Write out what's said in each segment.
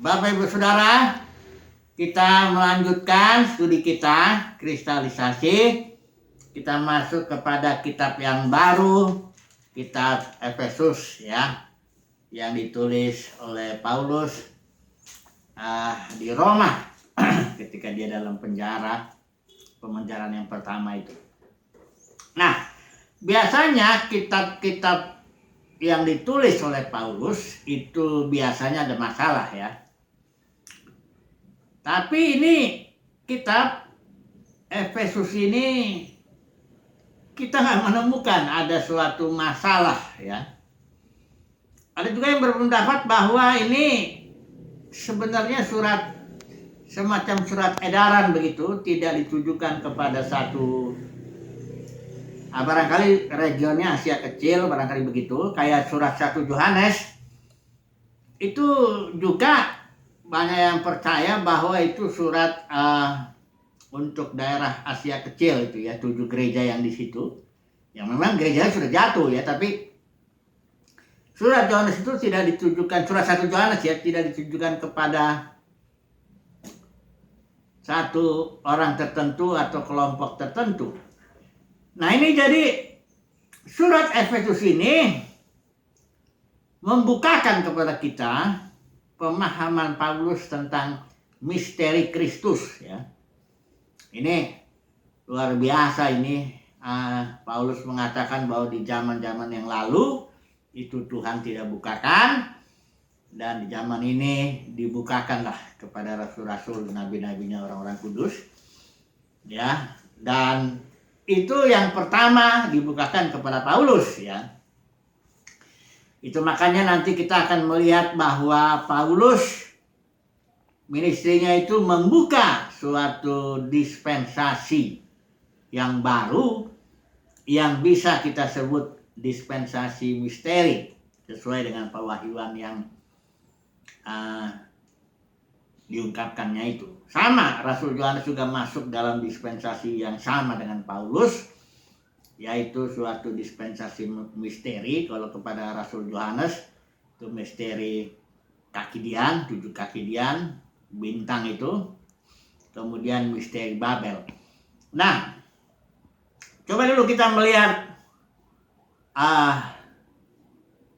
Bapak Ibu Saudara, kita melanjutkan studi kita kristalisasi. Kita masuk kepada kitab yang baru, kitab Efesus ya, yang ditulis oleh Paulus di Roma ketika dia dalam pemenjaraan yang pertama itu. Nah, biasanya kitab-kitab yang ditulis oleh Paulus itu biasanya ada masalah ya. Tapi ini kitab Efesus ini kita nggak menemukan ada suatu masalah ya. Ada juga yang berpendapat bahwa ini sebenarnya semacam surat edaran begitu, tidak ditujukan kepada satu barangkali regionnya Asia Kecil, barangkali begitu, kayak surat 1 Yohanes. Itu juga banyak yang percaya bahwa itu surat untuk daerah Asia Kecil itu ya, 7 gereja yang di situ. Yang memang gerejanya sudah jatuh ya, tapi surat Yohanes itu tidak ditujukan, surat 1 Yohanes ya, tidak ditujukan kepada satu orang tertentu atau kelompok tertentu. Nah, ini jadi surat Efesus ini membukakan kepada kita pemahaman Paulus tentang misteri Kristus ya. Ini luar biasa ini. Paulus mengatakan bahwa di zaman-zaman yang lalu itu Tuhan tidak bukakan, dan di zaman ini dibukakanlah kepada rasul-rasul, nabi-nabinya, orang-orang kudus ya. Dan itu yang pertama dibukakan kepada Paulus ya. Itu makanya nanti kita akan melihat bahwa Paulus ministrinya itu membuka suatu dispensasi yang baru yang bisa kita sebut dispensasi misteri sesuai dengan pewahyuan yang diungkapkannya itu. Sama, Rasul Yohanes juga masuk dalam dispensasi yang sama dengan Paulus, yaitu suatu dispensasi misteri. Kalau kepada Rasul Yohanes itu misteri kaki dian, 7 kaki dian, bintang itu, kemudian misteri Babel. Nah, coba dulu kita melihat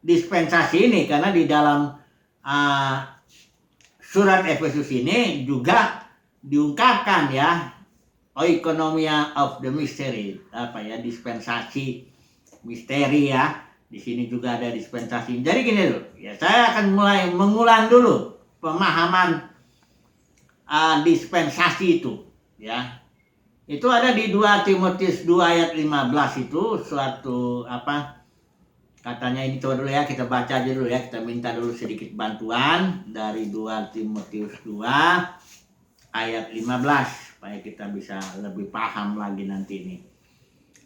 dispensasi ini, karena di dalam surat Efesus ini juga diungkapkan ya, oikonomia of the mystery, dispensasi misteri ya. Di sini juga ada dispensasi. Jadi gini dulu, ya, saya akan mulai mengulang dulu pemahaman dispensasi itu ya. Itu ada di 2 Timotius 2 ayat 15 itu suatu katanya ini. Coba dulu ya, kita baca aja dulu ya, kita minta dulu sedikit bantuan dari 2 Timotius 2 ayat 15 supaya kita bisa lebih paham lagi nanti ini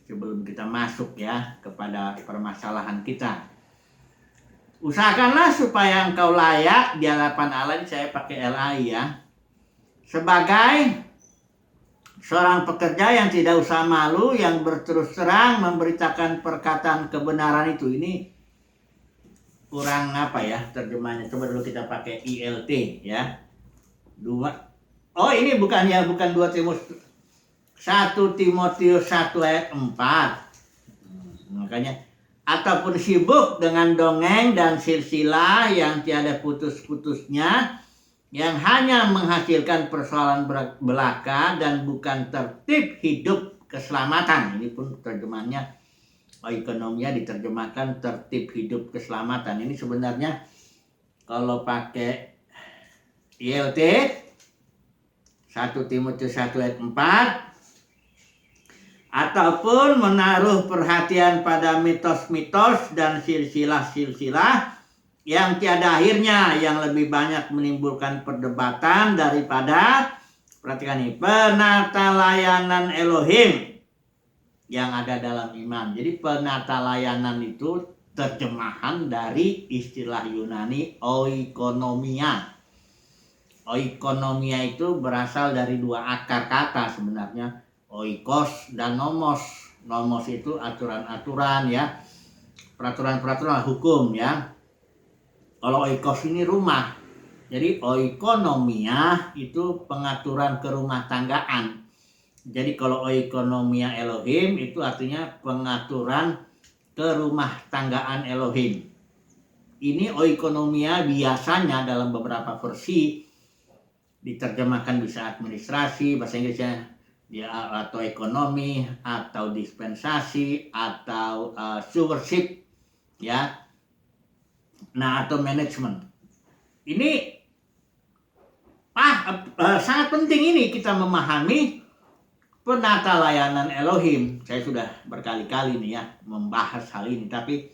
sebelum kita masuk ya kepada permasalahan kita. Usahakanlah supaya engkau layak di hadapan Allah, ini saya pakai LAI ya, sebagai seorang pekerja yang tidak usah malu, yang berterus terang memberitakan perkataan kebenaran itu. Ini kurang terjemahnya. Coba dulu kita pakai ILT ya. Ini bukan 2 Timotius 1 Timotius 1 ayat 4. Makanya, ataupun sibuk dengan dongeng dan silsilah yang tiada putus-putusnya, yang hanya menghasilkan persoalan belaka dan bukan tertib hidup keselamatan. Ini pun terjemahannya oikonomia diterjemahkan tertib hidup keselamatan. Ini sebenarnya kalau pakai ILT 1 Timotius 1 ayat 4, ataupun menaruh perhatian pada mitos-mitos dan silsilah-silsilah yang tiada akhirnya, yang lebih banyak menimbulkan perdebatan daripada, perhatikan ini, penata layanan Elohim yang ada dalam iman. Jadi penata layanan itu terjemahan dari istilah Yunani oikonomia. Oikonomia itu berasal dari 2 akar kata sebenarnya, oikos dan nomos. Nomos itu aturan-aturan ya, peraturan-peraturan hukum ya. Kalau oikos ini rumah, Jadi oikonomia itu pengaturan kerumah tanggaan. Jadi kalau oikonomia Elohim itu artinya pengaturan kerumah tanggaan Elohim. Ini oikonomia biasanya dalam beberapa versi diterjemahkan bisa administrasi, bahasa Inggrisnya dia atau ekonomi atau dispensasi atau stewardship ya. Nah, atau manajemen. Ini sangat penting ini kita memahami penata layanan Elohim. Saya sudah berkali-kali nih ya membahas hal ini, tapi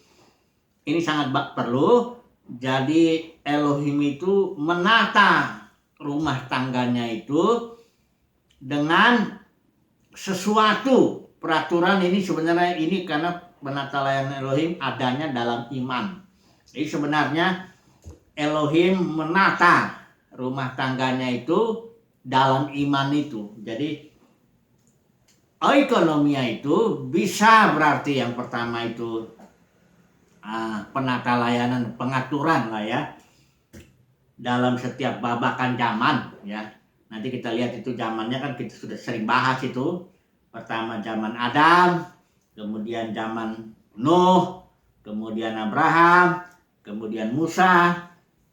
ini sangat perlu. Jadi Elohim itu menata rumah tangganya itu dengan sesuatu peraturan. Ini sebenarnya ini karena penata layanan Elohim adanya dalam iman. Jadi sebenarnya Elohim menata rumah tangganya itu dalam iman itu. Jadi oikonomia itu bisa berarti yang pertama itu penata layanan, pengaturan lah ya dalam setiap babakan zaman ya. Nanti kita lihat itu zamannya kan kita sudah sering bahas itu. Pertama zaman Adam, kemudian zaman Nuh, kemudian Abraham, kemudian Musa,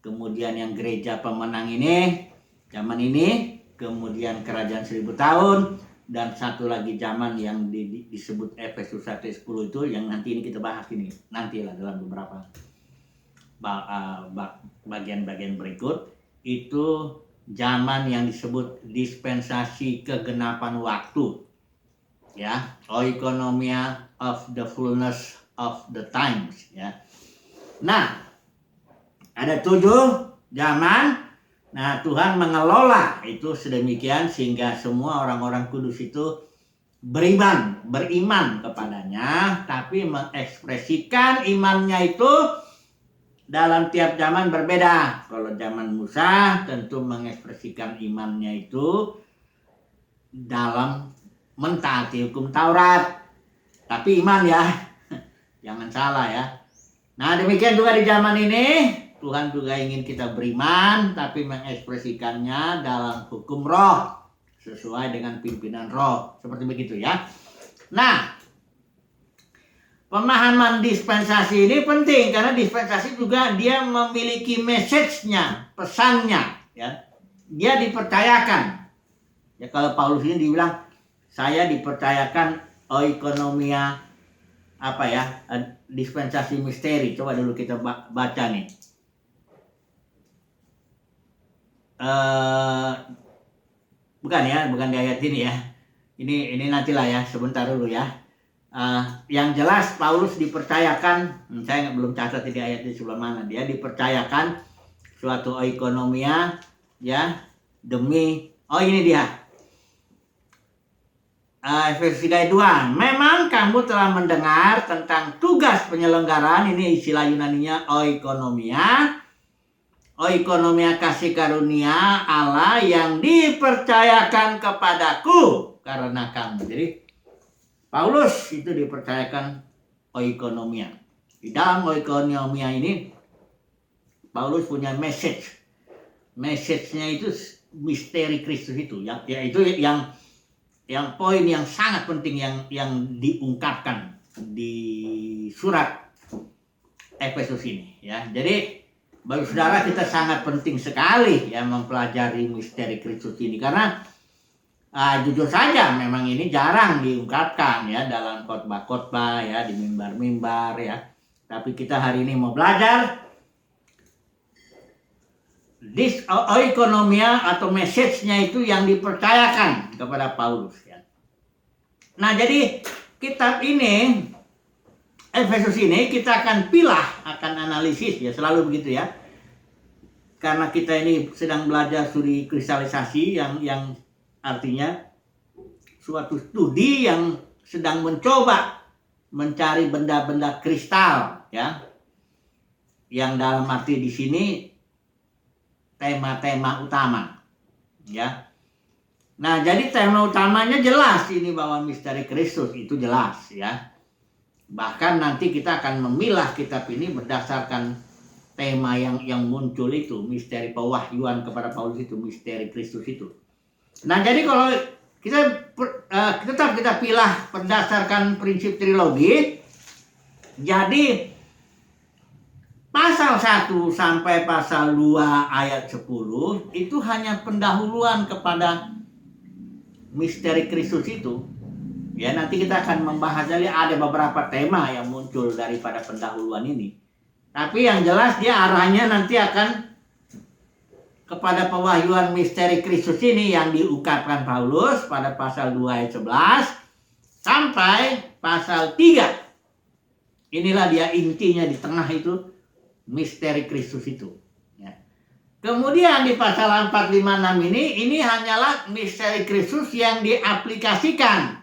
kemudian yang gereja pemenang ini, zaman ini, kemudian kerajaan 1000 tahun, dan satu lagi zaman yang disebut Efesus 1:10 itu yang nanti ini kita bahas ini. Nantilah dalam beberapa bagian-bagian berikut. Itu zaman yang disebut dispensasi kegenapan waktu. Ya, oikonomia of the fullness of the times ya. Nah, ada 7 zaman. Nah, Tuhan mengelola itu sedemikian sehingga semua orang-orang kudus itu beriman kepadanya, tapi mengekspresikan imannya itu dalam tiap zaman berbeda. Kalau zaman Musa tentu mengekspresikan imannya itu dalam mentaati hukum Taurat. Tapi iman ya, jangan salah ya. Nah, demikian juga di zaman ini. Tuhan juga ingin kita beriman, tapi mengekspresikannya dalam hukum roh, sesuai dengan pimpinan roh. Seperti begitu ya. Nah, pemahaman dispensasi ini penting, karena dispensasi juga dia memiliki message-nya, pesannya. Ya. Dia dipercayakan. Ya, kalau Paulus ini dibilang, saya dipercayakan oikonomia dispensasi misteri. Coba dulu kita baca nih. Bukan di ayat ini ya. Ini nantilah ya, sebentar dulu ya. Yang jelas Paulus dipercayakan, saya belum catat di ayat di sebelah mana. Dia dipercayakan suatu oikonomia ya demi ini dia. Efesus 3:2. Memang kamu telah mendengar tentang tugas penyelenggaraan, ini istilah Yunaninya oikonomia. Oikonomia kasih karunia Allah yang dipercayakan kepadaku karena kamu. Jadi Paulus itu dipercayakan oikonomia. Di dalam oikonomia ini Paulus punya message. Message-nya itu misteri Kristus itu, yaitu yang poin yang sangat penting yang diungkapkan di surat Efesus ini ya. Jadi bagi saudara, kita sangat penting sekali ya mempelajari misteri Kristus ini, karena jujur saja memang ini jarang diungkapkan ya dalam khotbah-khotbah ya, di mimbar-mimbar ya. Tapi kita hari ini mau belajar oikonomia atau message-nya itu yang dipercayakan kepada Paulus ya. Nah, jadi kitab ini Efesus ini kita akan akan analisis ya, selalu begitu ya. Karena kita ini sedang belajar studi kristalisasi yang artinya suatu studi yang sedang mencoba mencari benda-benda kristal ya. Yang dalam arti di sini tema-tema utama ya. Nah, jadi tema utamanya jelas ini bahwa misteri Kristus itu jelas ya. Bahkan nanti kita akan memilah kitab ini berdasarkan tema yang muncul itu, misteri pewahyuan kepada Paulus itu, misteri Kristus itu. Nah, jadi kalau kita pilih berdasarkan prinsip trilogi, jadi pasal 1 sampai pasal 2 ayat 10 itu hanya pendahuluan kepada misteri Kristus itu. Ya, nanti kita akan membahasnya, ada beberapa tema yang muncul daripada pendahuluan ini. Tapi yang jelas dia arahnya nanti akan kepada pewahyuan misteri Kristus ini yang diungkapkan Paulus pada pasal 2 ayat 11 sampai pasal 3. Inilah dia intinya di tengah itu, misteri Kristus itu. Ya. Kemudian di pasal 4, 5, 6 ini hanyalah misteri Kristus yang diaplikasikan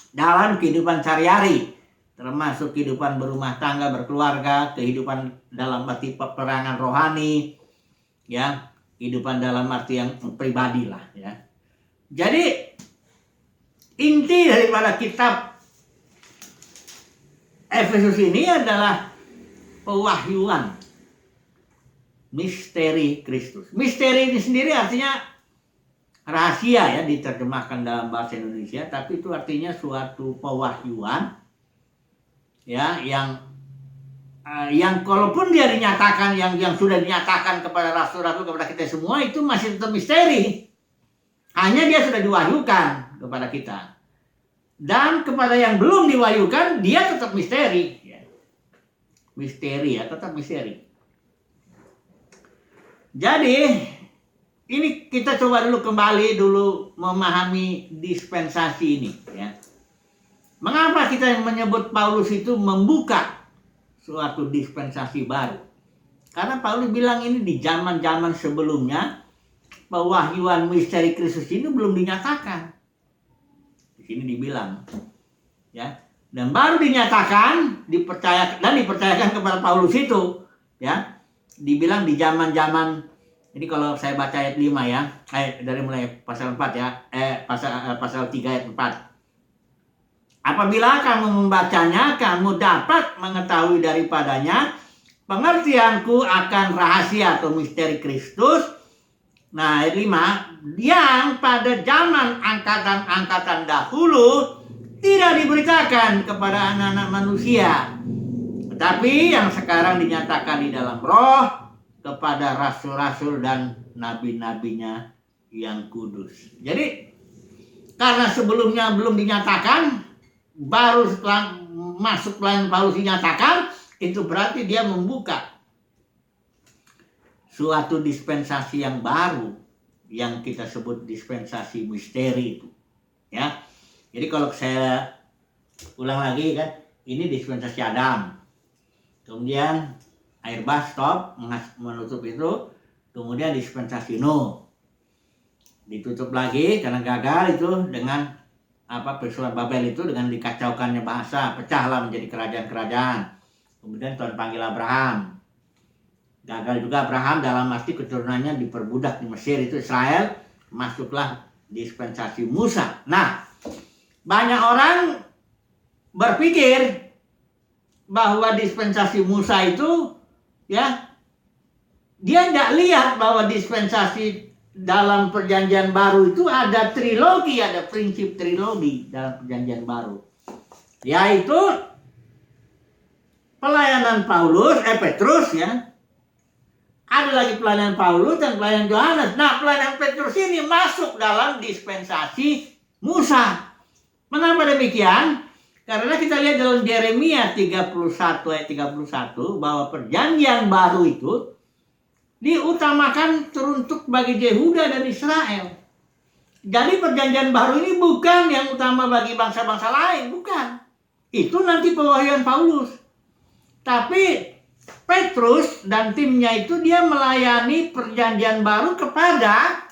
dalam kehidupan sehari-hari, termasuk kehidupan berumah tangga, berkeluarga, kehidupan dalam arti peperangan rohani, ya, kehidupan dalam arti yang pribadi lah, ya. Jadi inti daripada kitab Efesus ini adalah pewahyuan misteri Kristus. Misteri ini sendiri artinya rahasia, ya, diterjemahkan dalam bahasa Indonesia, tapi itu artinya suatu pewahyuan, ya, yang kalaupun dia dinyatakan, yang sudah dinyatakan kepada rasul-rasul, kepada kita semua, itu masih tetap misteri. Hanya dia sudah diwahyukan kepada kita. Dan kepada yang belum diwahyukan, dia tetap misteri. Ya. Misteri, ya, tetap misteri. Jadi ini kita coba kembali memahami dispensasi ini, ya. Mengapa kita menyebut Paulus itu membuka suatu dispensasi baru? Karena Paulus bilang ini di zaman-zaman sebelumnya pewahyuan misteri Kristus ini belum dinyatakan. Di sini dibilang, ya. Dan baru dinyatakan, dipercayakan kepada Paulus itu, ya. Dibilang di zaman-zaman. Ini kalau saya baca ayat 5, ya, dari mulai pasal 4, ya, pasal 3 ayat 4. Apabila kamu membacanya, kamu dapat mengetahui daripadanya pengertianku akan rahasia atau misteri Kristus. Nah, ayat 5, yang pada zaman angkatan-angkatan dahulu tidak diberitakan kepada anak-anak manusia, tetapi yang sekarang dinyatakan di dalam Roh kepada rasul-rasul dan nabi-nabinya yang kudus. Jadi karena sebelumnya belum dinyatakan, baru setelah masuk pelayanan Paulus dinyatakan, itu berarti dia membuka suatu dispensasi yang baru yang kita sebut dispensasi misteri itu, ya. Jadi kalau saya ulang lagi, kan, ini dispensasi Adam, kemudian air bah stop menutup itu, kemudian dispensasi Nuh ditutup lagi karena gagal itu dengan peristiwa Babel itu, dengan dikacaukannya bahasa, pecahlah menjadi kerajaan-kerajaan. Kemudian Tuhan panggil Abraham, gagal juga Abraham dalam arti keturunannya diperbudak di Mesir, itu Israel, masuklah dispensasi Musa. Nah, banyak orang berpikir bahwa dispensasi Musa itu, ya, dia tidak lihat bahwa dispensasi dalam perjanjian baru itu ada trilogi, ada prinsip trilogi dalam perjanjian baru, yaitu pelayanan Petrus, ya, ada lagi pelayanan Paulus dan pelayanan Yohanes. Nah, pelayanan Petrus ini masuk dalam dispensasi Musa. Mengapa demikian? Karena kita lihat dalam Yeremia 31 ayat 31 bahwa perjanjian baru itu diutamakan teruntuk bagi Yehuda dan Israel. Jadi perjanjian baru ini bukan yang utama bagi bangsa-bangsa lain, bukan. Itu nanti pewahyuan Paulus. Tapi Petrus dan timnya itu dia melayani perjanjian baru kepada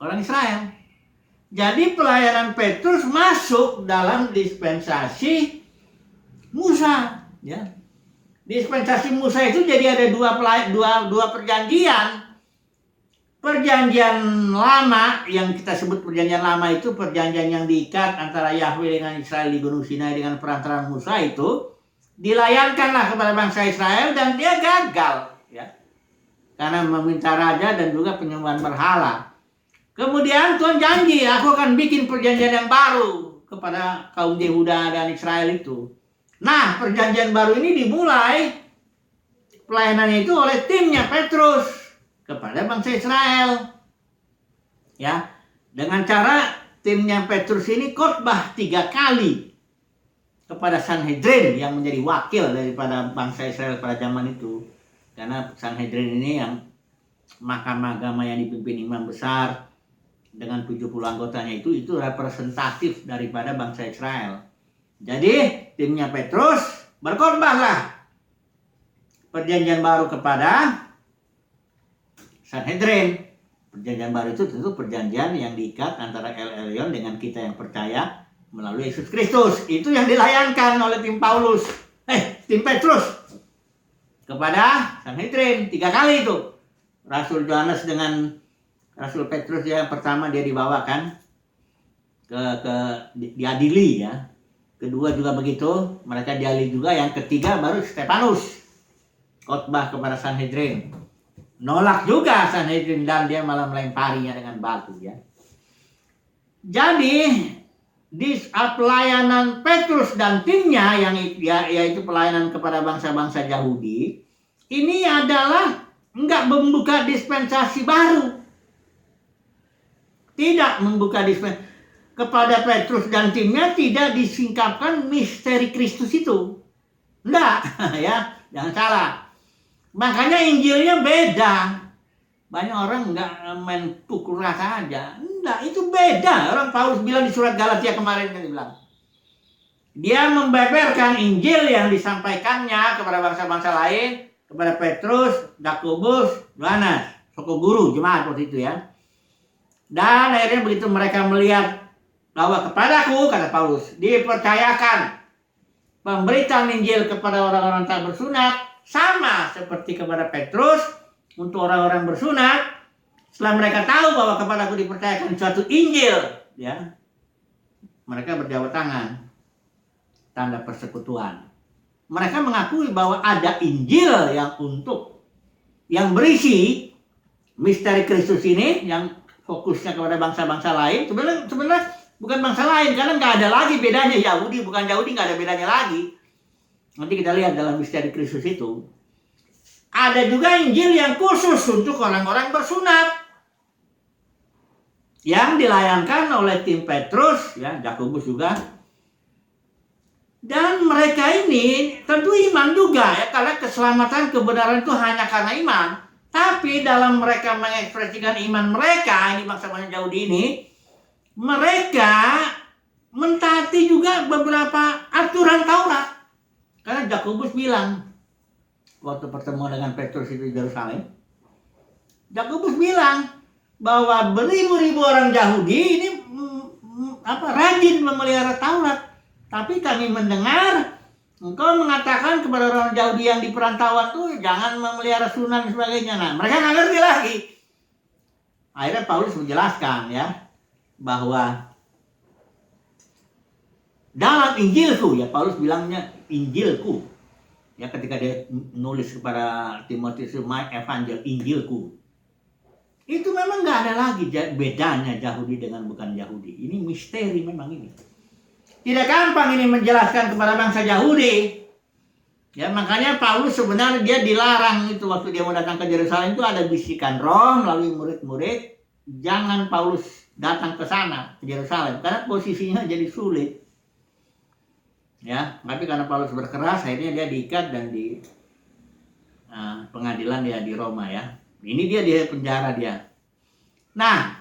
orang Israel. Jadi pelayanan Petrus masuk dalam dispensasi Musa, ya. Dispensasi Musa itu jadi ada dua perjanjian. Perjanjian lama yang kita sebut perjanjian lama itu perjanjian yang diikat antara Yahweh dengan Israel di Gunung Sinai dengan perantaraan Musa itu dilayankanlah kepada bangsa Israel dan dia gagal, ya, karena meminta raja dan juga penyembahan berhala. Kemudian Tuhan janji, aku akan bikin perjanjian yang baru kepada kaum Yehuda dan Israel itu. Nah, perjanjian baru ini dimulai pelayanannya itu oleh timnya Petrus kepada bangsa Israel, ya, dengan cara timnya Petrus ini khotbah 3 kali kepada Sanhedrin yang menjadi wakil daripada bangsa Israel pada zaman itu. Karena Sanhedrin ini yang mahkamah agama yang dipimpin imam besar dengan 70 anggotanya itu representatif daripada bangsa Israel. Jadi timnya Petrus berkhotbahlah perjanjian baru kepada Sanhedrin. Perjanjian baru itu tentu perjanjian yang diikat antara El Elyon dengan kita yang percaya melalui Yesus Kristus. Itu yang dilayankan oleh tim Petrus kepada Sanhedrin 3 kali itu. Rasul Yohanes dengan Rasul Petrus yang pertama dia dibawakan diadili, ya. Kedua juga begitu, mereka diadili juga. Yang ketiga baru Stefanus khotbah kepada Sanhedrin. Nolak juga Sanhedrin dan dia malah melemparinya dengan batu, ya. Jadi di pelayanan Petrus dan timnya yang yaitu pelayanan kepada bangsa-bangsa Yahudi ini adalah enggak membuka dispensasi baru, tidak membuka dispensasi kepada Petrus dan timnya, tidak disingkapkan misteri Kristus itu, enggak. Ya, jangan salah. Makanya Injilnya beda. Banyak orang enggak main pukul rata aja. Enggak, itu beda. Orang Paulus bilang di surat Galatia kemarin, dia bilang, dia membeberkan Injil yang disampaikannya kepada bangsa-bangsa lain, kepada Petrus, Yakobus, Yohanes, tokoh guru jemaat waktu itu, ya. Dan akhirnya begitu mereka melihat bahwa kepadaku, kata Paulus, dipercayakan pemberitaan Injil kepada orang-orang tak bersunat, sama seperti kepada Petrus untuk orang-orang bersunat. Setelah mereka tahu bahwa kepadaku dipercayakan suatu Injil, ya, mereka berjabat tangan, tanda persekutuan. Mereka mengakui bahwa ada Injil yang berisi misteri Kristus ini, yang fokusnya kepada bangsa-bangsa lain. Sebenarnya bukan bangsa lain, karena nggak ada lagi bedanya Yahudi, bukan Yahudi, nggak ada bedanya lagi. Nanti kita lihat dalam misteri Kristus itu. Ada juga Injil yang khusus untuk orang-orang bersunat, yang dilayankan oleh tim Petrus, ya, Yakobus juga. Dan mereka ini tentu iman juga, ya, karena keselamatan kebenaran itu hanya karena iman. Tapi dalam mereka mengekspresikan iman mereka, ini bangsa-bangsa Yahudi ini, mereka mentaati juga beberapa aturan Taurat. Karena Yakobus bilang waktu pertemuan dengan Petrus itu di Yerusalem, Yakobus bilang bahwa beribu-ribu orang Yahudi ini rajin memelihara Taurat, tapi kami mendengar engkau mengatakan kepada orang Yahudi yang di perantauan tuh jangan memelihara sunan dan sebagainya. Nah, mereka nggak ngerti lagi. Akhirnya Paulus menjelaskan, ya, bahwa dalam Injilku, ya, Paulus bilangnya Injilku, ya, ketika dia nulis kepada Timotius, my evangel, Injilku, itu memang nggak ada lagi bedanya Yahudi dengan bukan Yahudi. Ini misteri memang ini. Tidak gampang ini menjelaskan kepada bangsa Yahudi. Ya, makanya Paulus sebenarnya dia dilarang itu waktu dia mau datang ke Yerusalem, itu ada bisikan roh melalui murid-murid, jangan Paulus datang ke sana, ke Yerusalem, karena posisinya jadi sulit. Ya, tapi karena Paulus berkeras, akhirnya dia diikat dan di pengadilan dia di Roma, ya. Ini dia di penjara dia. Nah,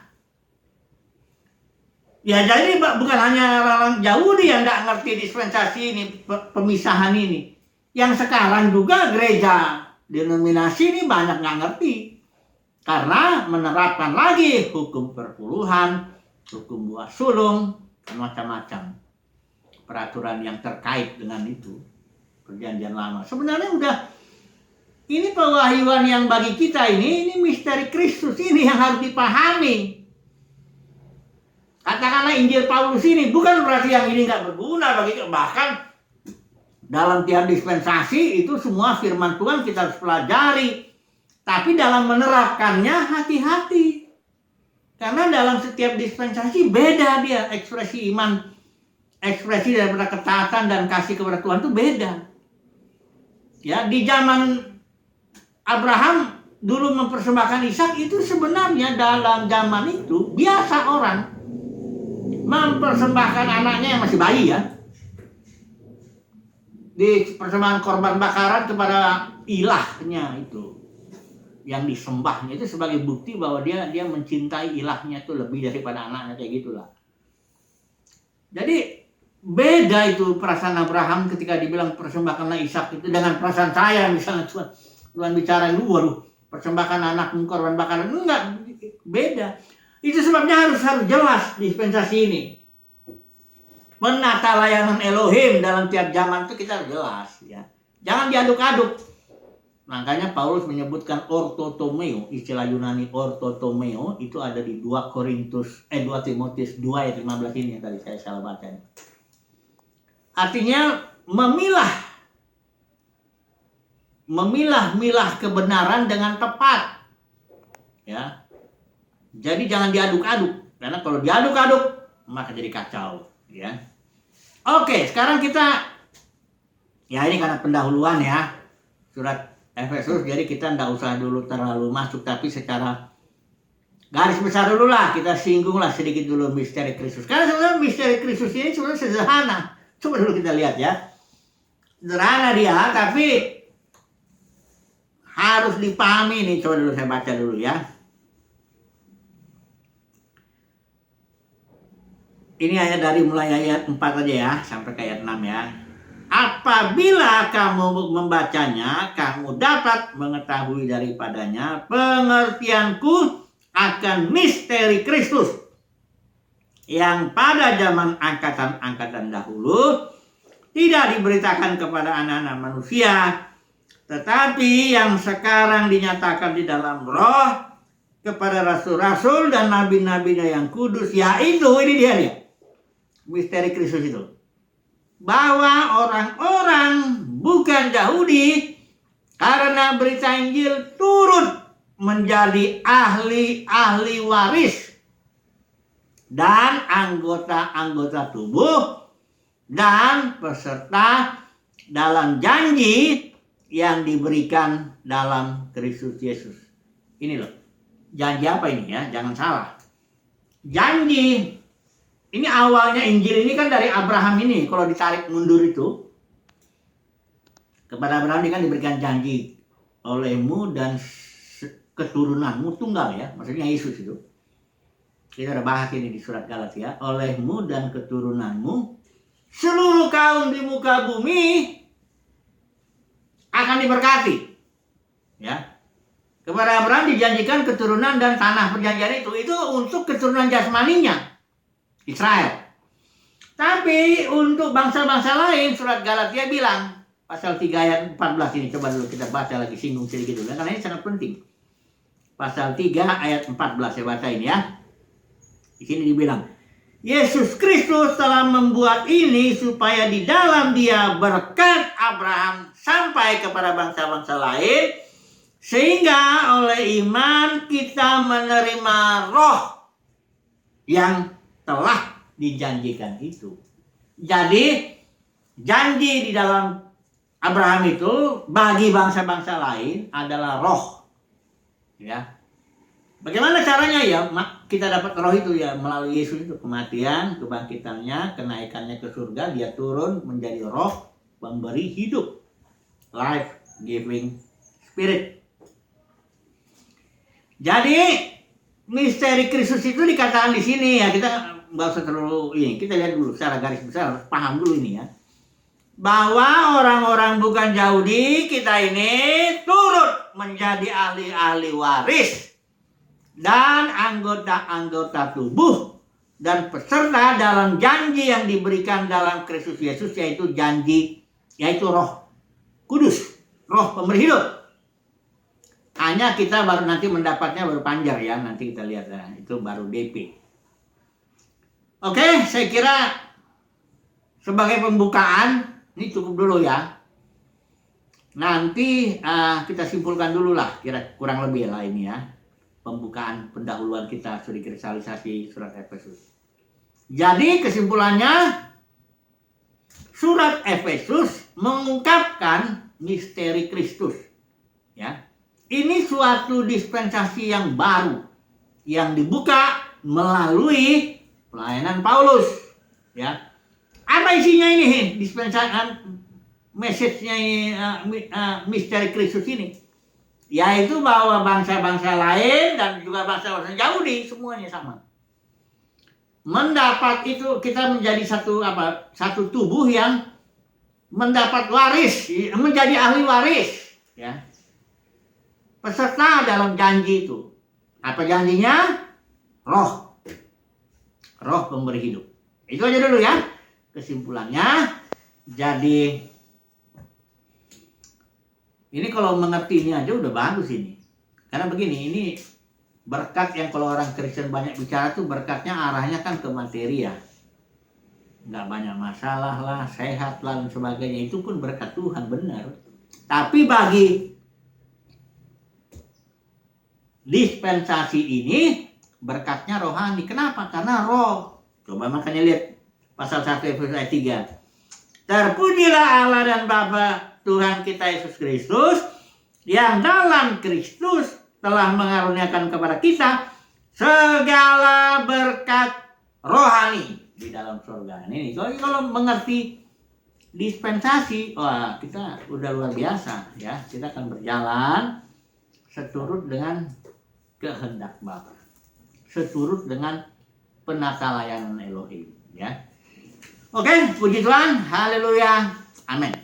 ya, jadi bukan hanya orang Yahudi yang nggak ngerti dispensasi ini, pemisahan ini. Yang sekarang juga gereja denominasi ini banyak nggak ngerti. Karena menerapkan lagi hukum perpuluhan, hukum buah sulung, dan macam-macam peraturan yang terkait dengan itu. Perjanjian lama. Sebenarnya udah, ini pewahyuan yang bagi kita ini misteri Kristus ini yang harus dipahami. Katakanlah Injil Paulus ini bukan berarti yang ini nggak berguna bagi kita. Bahkan Dalam tiap dispensasi itu semua firman Tuhan kita harus pelajari. Tapi dalam menerapkannya hati-hati. Karena dalam setiap dispensasi beda dia ekspresi iman, ekspresi daripada ketaatan dan kasih kepada Tuhan itu beda. Ya, di zaman Abraham dulu mempersembahkan Ishak itu sebenarnya dalam zaman itu biasa orang mempersembahkan anaknya yang masih bayi ya. Di persembahan korban bakaran kepada ilahnya itu. Yang disembahnya itu sebagai bukti bahwa dia mencintai ilahnya itu lebih daripada anaknya, kayak gitulah. Jadi beda itu perasaan Abraham ketika dibilang persembahkanlah Ishak itu dengan perasaan saya misalnya Tuhan bicara lu waduh persembahkan anakmu korban bakaran, enggak, beda. Itu sebabnya harus jelas dispensasi ini. Menata layanan Elohim dalam tiap zaman itu kita jelas ya. Jangan diaduk-aduk. Makanya Paulus menyebutkan ortotomeo, istilah Yunani ortotomeo itu ada di 2 Timotius 2 ayat 15 ini yang tadi saya salah baca. Artinya memilah kebenaran dengan tepat. Ya. Jadi jangan diaduk-aduk, karena kalau diaduk-aduk maka jadi kacau, ya. Oke, sekarang kita ya ini karena pendahuluan ya. Surat Efesus, jadi kita tidak usah dulu terlalu masuk, tapi secara garis besar dulu lah, kita singgung lah sedikit dulu misteri Kristus. Karena sebenarnya misteri Kristus ini sebenarnya sederhana. Coba dulu kita lihat ya. Sederhana dia, tapi harus dipahami nih. Coba dulu saya baca dulu ya. Ini ayat dari mulai ayat 4 aja ya, sampai ke ayat 6 ya. Apabila kamu membacanya, kamu dapat mengetahui daripadanya pengertianku akan misteri Kristus yang pada zaman angkatan-angkatan dahulu tidak diberitakan kepada anak-anak manusia, tetapi yang sekarang dinyatakan di dalam Roh kepada rasul-rasul dan nabi-nabinya yang kudus, yaitu ini dia misteri Kristus itu. Bahwa orang-orang bukan Yahudi karena berita Injil turut menjadi ahli waris dan anggota-anggota tubuh dan peserta dalam janji yang diberikan dalam Kristus Yesus. Ini loh, janji apa ini ya? Jangan salah. Janji. Ini awalnya Injil ini kan dari Abraham ini. Kalau ditarik mundur itu, kepada Abraham ini kan diberikan janji olehmu dan keturunanmu tunggal ya. Maksudnya Yesus itu. Kita udah bahas ini di surat Galatia. Olehmu dan keturunanmu seluruh kaum di muka bumi akan diberkati. Ya. Kepada Abraham dijanjikan keturunan dan tanah perjanjian itu untuk keturunan jasmaninya. Israel. Tapi untuk bangsa-bangsa lain surat Galatia bilang pasal 3 ayat 14 ini, coba dulu kita baca lagi, singgung sedikit dulu karena ini sangat penting. Pasal 3 ayat 14 saya baca ini ya. Di sini dibilang Yesus Kristus telah membuat ini supaya di dalam dia berkat Abraham sampai kepada bangsa-bangsa lain, sehingga oleh iman kita menerima Roh yang telah dijanjikan itu. Jadi janji di dalam Abraham itu bagi bangsa-bangsa lain adalah Roh. Ya. Bagaimana caranya ya? Kita dapat Roh itu ya melalui Yesus itu, kematian, kebangkitannya, kenaikannya ke surga, dia turun menjadi Roh pemberi hidup, life giving spirit. Jadi misteri Kristus itu dikatakan di sini ya, kita nggak usah terlalu ini, kita lihat dulu secara garis besar, paham dulu ini ya, bahwa orang-orang bukan Yahudi kita ini turut menjadi ahli-ahli waris dan anggota-anggota tubuh dan peserta dalam janji yang diberikan dalam Kristus Yesus, yaitu janji, yaitu Roh Kudus, Roh pemberi hidup. Hanya kita baru nanti mendapatnya baru panjar ya, nanti kita lihat ya, itu baru DP. Oke, saya kira sebagai pembukaan Ini cukup dulu ya. Nanti kita simpulkan dulu lah, kurang lebih lah ini ya. Pembukaan pendahuluan kita studi kristalisasi surat Efesus. Jadi kesimpulannya, surat Efesus mengungkapkan misteri Kristus. Ya, ini suatu dispensasi yang baru yang dibuka melalui pelayanan Paulus. Ya, apa isinya ini dispensasi? Message-nya misteri Kristus ini, yaitu bahwa bangsa-bangsa lain dan juga bangsa-bangsa Yahudi semuanya sama. Mendapat itu, kita menjadi satu tubuh yang mendapat waris, menjadi ahli waris, ya. Peserta dalam janji itu. Apa janjinya? Roh pemberi hidup. Itu aja dulu ya kesimpulannya. Jadi ini kalau mengerti ini aja udah bagus ini. Karena begini, ini berkat yang kalau orang Kristen banyak bicara tuh berkatnya arahnya kan ke materi ya. Nggak banyak masalah lah, sehat lah dan sebagainya. Itu pun berkat Tuhan, benar. Tapi bagi dispensasi ini berkatnya rohani. Kenapa? Karena roh. Coba makanya lihat pasal 1 Efesus ayat 3. Terpujilah Allah dan Bapa Tuhan kita Yesus Kristus, yang dalam Kristus telah mengaruniakan kepada kita segala berkat rohani di dalam surga. Ini kalau mengerti dispensasi, wah kita udah luar biasa ya. Kita akan berjalan seturut dengan kehendak Bapa, seturut dengan penata layanan Elohim ya. Oke, puji Tuhan, haleluya, amin.